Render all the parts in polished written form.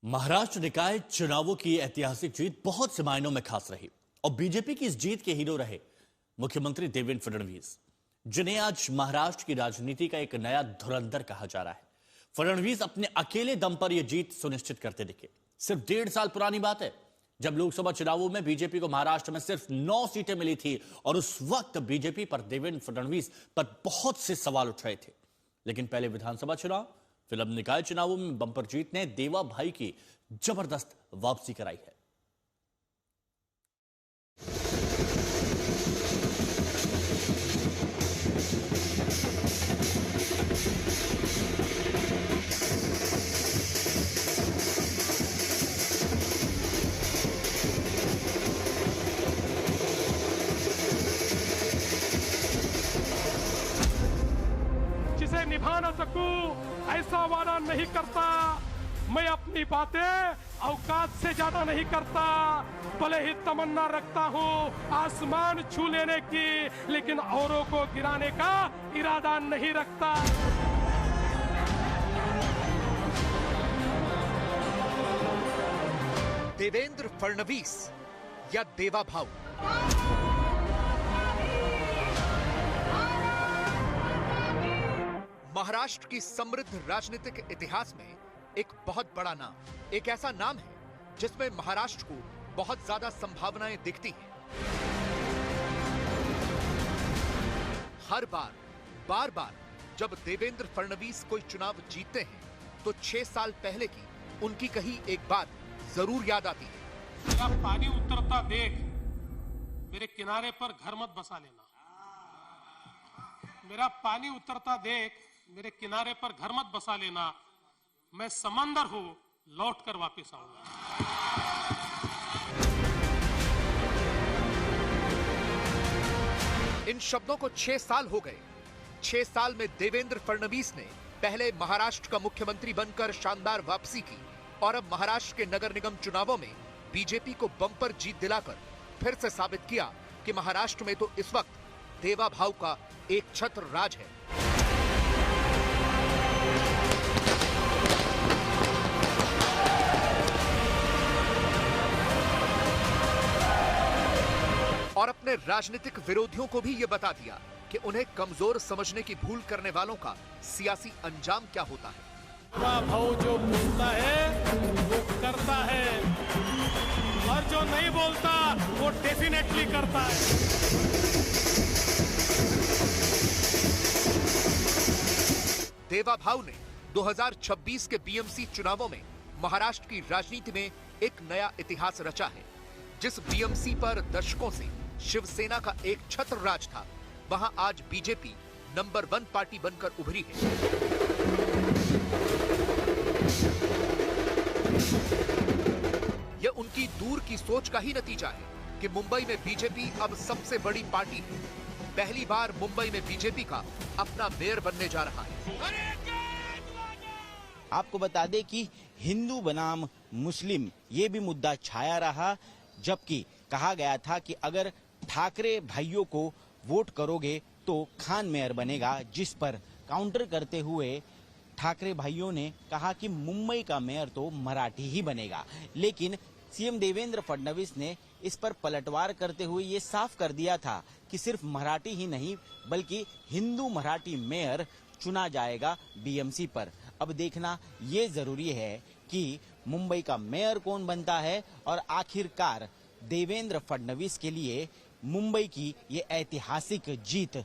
महाराष्ट्र निकाय चुनावों की ऐतिहासिक जीत बहुत से मायनों में खास रही और बीजेपी की इस जीत के हीरो रहे मुख्यमंत्री देवेंद्र फडणवीस, जिन्हें आज महाराष्ट्र की राजनीति का एक नया धुरंधर कहा जा रहा है। फडणवीस अपने अकेले दम पर यह जीत सुनिश्चित करते दिखे। सिर्फ 1.5 साल पुरानी बात है जब लोकसभा चुनावों में बीजेपी को महाराष्ट्र में सिर्फ 9 सीटें मिली थी और उस वक्त बीजेपी पर देवेंद्र फडणवीस पर बहुत से सवाल उठ रहे थे। लेकिन पहले विधानसभा चुनाव, फिर अब निकाय चुनावों में बंपर जीत ने देवा भाई की जबरदस्त वापसी कराई है। जिसे निभा न सकूं ऐसा वादा नहीं करता। मैं अपनी बातें औकात से ज्यादा नहीं करता। भले ही तमन्ना रखता हूँ आसमान छू लेने की, लेकिन औरों को गिराने का इरादा नहीं रखता। देवेंद्र फडणवीस या देवा भाऊ, महाराष्ट्र की समृद्ध राजनीतिक इतिहास में एक बहुत बड़ा नाम, एक ऐसा नाम है जिसमें महाराष्ट्र को बहुत ज्यादा संभावनाएं दिखती हैं। हर बार बार जब देवेंद्र फडणवीस कोई चुनाव जीतते हैं तो 6 साल पहले की उनकी कही एक बात जरूर याद आती है। मेरा पानी उतरता देख मेरे किनारे पर घर मत बसा लेना। मेरा पानी उतरता देख मेरे किनारे पर घर मत बसा लेना। मैं समंदर हूं, लौट कर वापस आऊंगा। इन शब्दों को 6 साल हो गए। 6 साल में देवेंद्र फडणवीस ने पहले महाराष्ट्र का मुख्यमंत्री बनकर शानदार वापसी की और अब महाराष्ट्र के नगर निगम चुनावों में बीजेपी को बंपर जीत दिलाकर फिर से साबित किया कि महाराष्ट्र में तो इस वक्त देवा भाऊ का एक छत्र राज है। और अपने राजनीतिक विरोधियों को भी यह बता दिया कि उन्हें कमजोर समझने की भूल करने वालों का सियासी अंजाम क्या होता है। देवा भाऊ जो बोलता है वो करता है और जो नहीं बोलता वो डेफिनेटली करता है। देवा भाऊ ने 2026 के बीएमसी चुनावों में महाराष्ट्र की राजनीति में एक नया इतिहास रचा है। जिस बीएमसी पर दशकों से शिवसेना का एक छत्र राज था, वहां आज बीजेपी नंबर 1 पार्टी बनकर उभरी है। यह उनकी दूर की सोच का ही नतीजा है कि मुंबई में बीजेपी अब सबसे बड़ी पार्टी है। पहली बार मुंबई में बीजेपी का अपना मेयर बनने जा रहा है। आपको बता दें कि हिंदू बनाम मुस्लिम ये भी मुद्दा छाया रहा, जबकि कहा गया था कि अगर ठाकरे भाइयों को वोट करोगे तो खान मेयर बनेगा, जिस पर काउंटर करते हुए ठाकरे भाइयों ने कहा कि मुंबई का मेयर तो मराठी ही बनेगा। लेकिन सीएम देवेंद्र फडणवीस ने इस पर पलटवार करते हुए ये साफ कर दिया था कि सिर्फ मराठी ही नहीं बल्कि हिंदू मराठी मेयर चुना जाएगा बीएमसी पर। अब देखना ये जरूरी है कि मुंबई का मेयर कौन बनता है और आखिरकार देवेंद्र फडणवीस के लिए मुंबई की ये ऐतिहासिक जीत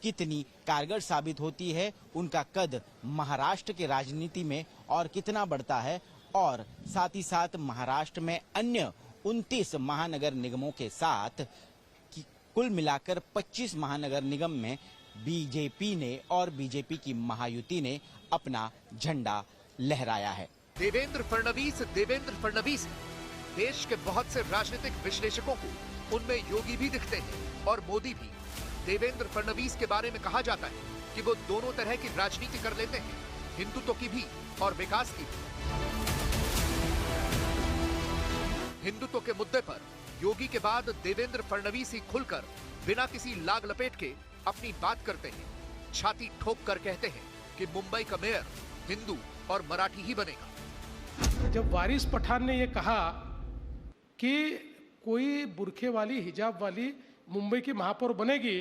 कितनी कारगर साबित होती है, उनका कद महाराष्ट्र के राजनीति में और कितना बढ़ता है, और साथ ही साथ महाराष्ट्र में अन्य 29 महानगर निगमों के साथ कुल मिलाकर 25 महानगर निगम में बीजेपी ने और बीजेपी की महायुति ने अपना झंडा लहराया है। देवेंद्र फडणवीस देश के बहुत से राजनीतिक विश्लेषकों को उनमें योगी भी दिखते हैं और मोदी भी। देवेंद्र फडणवीस के बारे में कहा जाता है कि वो दोनों तरह की राजनीति कर लेते हैं, हिंदुत्व की भी और विकास की भी। हिंदुत्व के मुद्दे पर योगी के बाद देवेंद्र फडणवीस ही खुलकर बिना किसी लाग लपेट के अपनी बात करते हैं। छाती ठोक कर कहते हैं कि मुंबई का मेयर हिंदू और मराठी ही बनेगा। जब वारिस पठान ने ये कहा कि कोई बुरखे वाली हिजाब वाली मुंबई की महापौर बनेगी,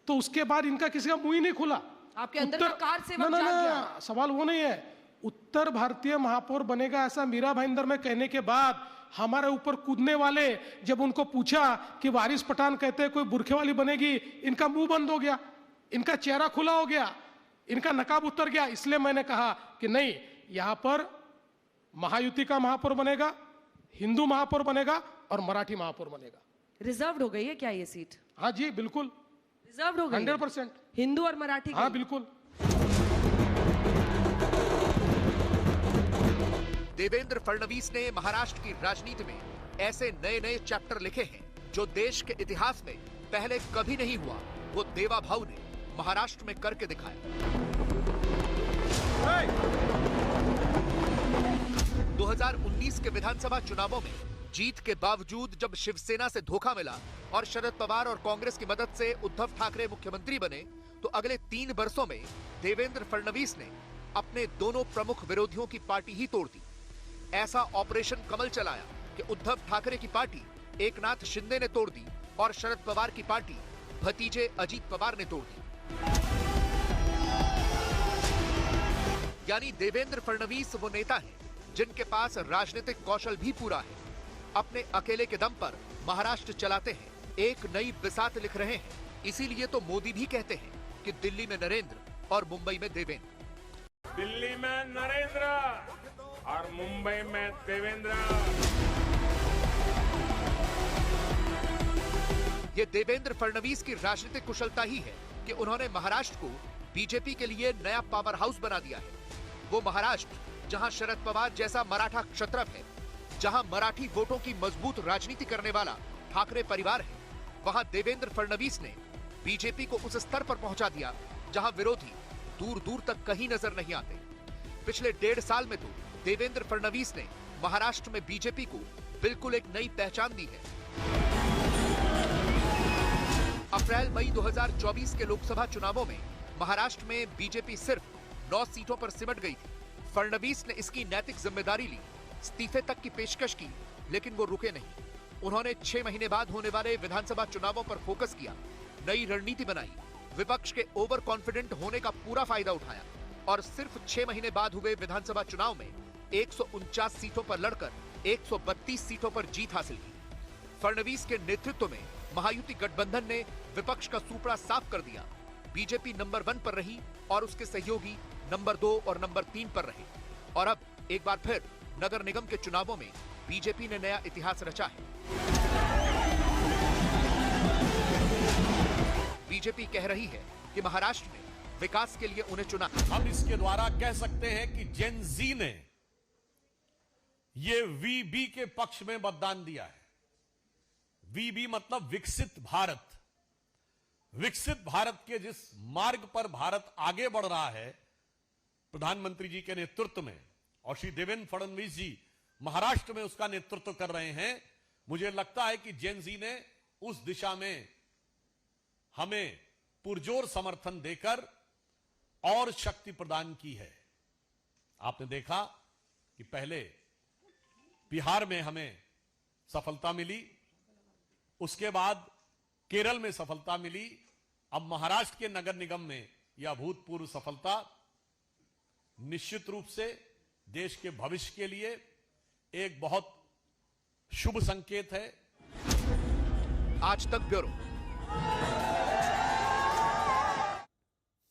तो उसके बाद इनका किसी का मुंह ही नहीं खुला। आपके अंदर का कार सेवक ना, जाग गया। सवाल वो नहीं है। उत्तर भारतीय महापौर बनेगा ऐसा मीरा भाईंदर में कहने के बाद हमारे ऊपर कूदने वाले जब उनको पूछा कि वारिस पठान कहते हैं कोई बुरखे वाली बनेगी, इनका मुंह बंद हो गया, इनका चेहरा खुला हो गया, इनका नकाब उतर गया। इसलिए मैंने कहा कि नहीं, यहां पर महायुति का महापौर बनेगा, हिंदू महापौर बनेगा और मराठी महापौर बनेगा। रिजर्व्ड हो गई है क्या ये सीट? हाँ जी बिल्कुल, रिजर्व्ड हो गई 100%। हिंदू और मराठी हाँ की? बिल्कुल। देवेंद्र फडणवीस ने महाराष्ट्र की राजनीति में ऐसे नए नए चैप्टर लिखे हैं जो देश के इतिहास में पहले कभी नहीं हुआ। वो देवा भाऊ ने महाराष्ट्र में करके दिखाया। 2019 के विधानसभा चुनावों में जीत के बावजूद जब शिवसेना से धोखा मिला और शरद पवार और कांग्रेस की मदद से उद्धव ठाकरे मुख्यमंत्री बने, तो अगले 3 वर्षों में देवेंद्र फडणवीस ने अपने दोनों प्रमुख विरोधियों की पार्टी ही तोड़ दी। ऐसा ऑपरेशन कमल चलाया कि उद्धव ठाकरे की पार्टी एकनाथ शिंदे ने तोड़ दी और शरद पवार की पार्टी भतीजे अजीत पवार ने तोड़ दी। यानी देवेंद्र फडणवीस वो नेता हैं जिनके पास राजनीतिक कौशल भी पूरा है। अपने अकेले के दम पर महाराष्ट्र चलाते हैं, एक नई बिसात लिख रहे हैं। इसीलिए तो मोदी भी कहते हैं कि दिल्ली में नरेंद्र और मुंबई में देवेंद्र। दिल्ली में नरेंद्र और मुंबई में देवेंद्र। ये देवेंद्र फडणवीस की राजनीतिक कुशलता ही है कि उन्होंने महाराष्ट्र को बीजेपी के लिए नया पावर हाउस बना दिया है। वो महाराष्ट्र जहां शरद पवार जैसा मराठा क्षत्रप है, जहां मराठी वोटों की मजबूत राजनीति करने वाला ठाकरे परिवार है, वहां देवेंद्र फडणवीस ने बीजेपी को उस स्तर पर पहुंचा दिया जहां विरोधी दूर दूर तक कहीं नजर नहीं आते। पिछले 1.5 साल में तो देवेंद्र फडणवीस ने महाराष्ट्र में बीजेपी को बिल्कुल एक नई पहचान दी है। अप्रैल-मई 2024 के लोकसभा चुनावों में महाराष्ट्र में बीजेपी सिर्फ 9 सीटों पर सिमट गई थी। फडणवीस ने इसकी नैतिक जिम्मेदारी ली, इस्तीफे तक की पेशकश की, लेकिन वो रुके नहीं। उन्होंने 6 महीने बाद होने वाले विधानसभा चुनावों पर फोकस किया, नई रणनीति बनाई, विपक्ष के ओवर कॉन्फिडेंट होने का पूरा फायदा उठाया और सिर्फ 6 महीने बाद हुए विधानसभा चुनाव में 149 सीटों पर लड़कर 132 सीटों पर जीत हासिल की। फडणवीस के नेतृत्व में महायुति गठबंधन ने विपक्ष का सुपड़ा साफ कर दिया। बीजेपी नंबर 1 पर रही और उसके सहयोगी नंबर 2 और नंबर 3 पर रहे। और अब एक बार फिर नगर निगम के चुनावों में बीजेपी ने नया इतिहास रचा है। बीजेपी कह रही है कि महाराष्ट्र में विकास के लिए उन्हें चुना। हम इसके द्वारा कह सकते हैं कि जेन जी ने ये वीबी के पक्ष में मतदान दिया है। वीबी मतलब विकसित भारत। विकसित भारत के जिस मार्ग पर भारत आगे बढ़ रहा है प्रधानमंत्री जी के नेतृत्व में, और श्री देवेंद्र फडणवीस जी महाराष्ट्र में उसका नेतृत्व कर रहे हैं, मुझे लगता है कि जेन जी ने उस दिशा में हमें पुरजोर समर्थन देकर और शक्ति प्रदान की है। आपने देखा कि पहले बिहार में हमें सफलता मिली, उसके बाद केरल में सफलता मिली, अब महाराष्ट्र के नगर निगम में यह अभूतपूर्व सफलता निश्चित रूप से देश के भविष्य के लिए एक बहुत शुभ संकेत है। आज तक ब्यूरो।